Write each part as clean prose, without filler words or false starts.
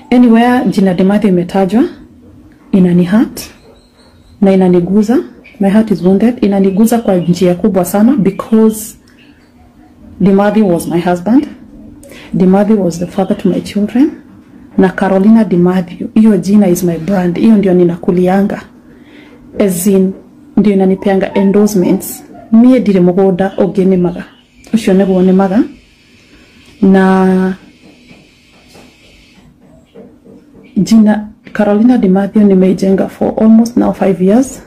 Anywhere jina Dimathi imetajwa inani hurt na inaniguza. My heart is wounded. Inaniguza kwa njia kubwa sana because Dimathi was my husband. Dimathi was the father to my children. Na Carolina Dimathi, hiyo jina is my brand. Hiyo ndio ninakulianga. As in, ndio inanipeanga endorsements. Mie dire mugoda ogene maga. Ucio neguo ni maga. Na jina Carolina Dimathi nimeijenga for almost now 5 years.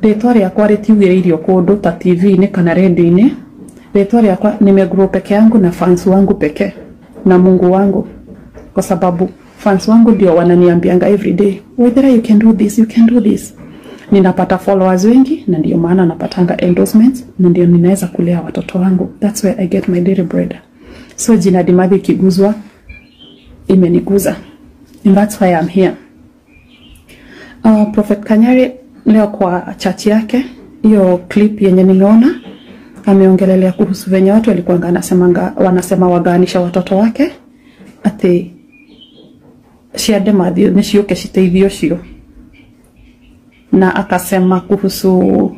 Rĩtwa rĩakwa rĩtiugĩrĩirio kũndũ ta TV-inĩ kana radio-inĩ. Rĩtwa rĩakwa nimegrow peke yangu na fans wangu peke na Mungu wangu, kwa sababu fans wangu ndio wananiambianga every day, whether you can do this, you can do this. Ninapata followers wengi na ndio maana napatanga endorsements na ndio ninaweza kulea watoto wangu. That's where I get my daily bread. So jina Dimathi kiguzwa imeniguza, and that's why I'm here. Prophet Kanyari leo kwa church yake, hiyo clip yenye nimeona, ameongelelea kuhusu venye watu walikuwa wanasema waganisha watoto wake ati ciande mathio nicioke citeithio cio, na akasema kuhusu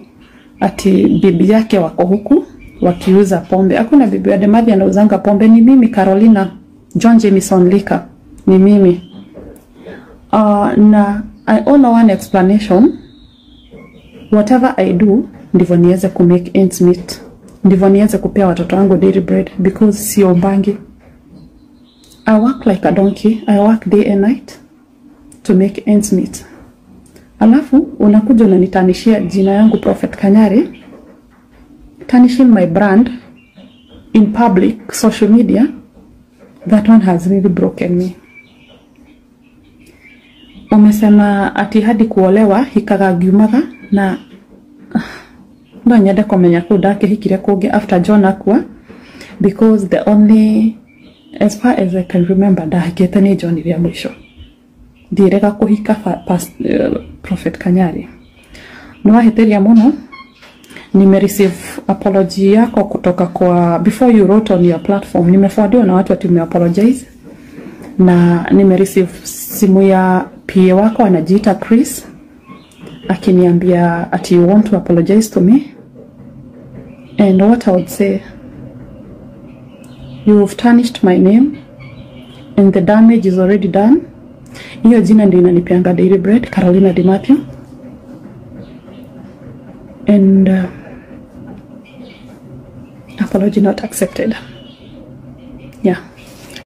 ati bibi yake wako huku wakiuza pombe. Hakuna bibi ya Dimathi anauzanga pombe, ni mimi Carolina John Jameson Lika, ni mimi. Na I only one explanation. Whatever I do, ndivyo niweze ku make ends meet. Ndivyo niweze kupea watoto wangu daily bread, because sio mbangi. I work like a donkey. I work day and night to make ends meet. Alafu unakuja unanitanishia jina yangu Prophet Kanyari, tarnishing my brand in public social media. That one has really broken me. Umesema ati hadi kuolewa hikagagiumaga, na ndo nyende komenya kudake hikire kuge after John akua, because the only, as far as I can remember, ndahikete ni John ya mwisho. Direga kuhika Prophet Kanyari. Niwaheteria muno. Nime-receive apology yako kutoka kwa, before you wrote on your platform, nimeforwardiwa na watu ati apologize. Na nime-receive simu ya PA wako anajiita Chris, akiniambia ati you want to apologize to me. And what I would say, you've tarnished my name and the damage is already done. Hiyo jina ndio inanipeanga daily bread, Carolina Dimathi. And apology not accepted. Yeah.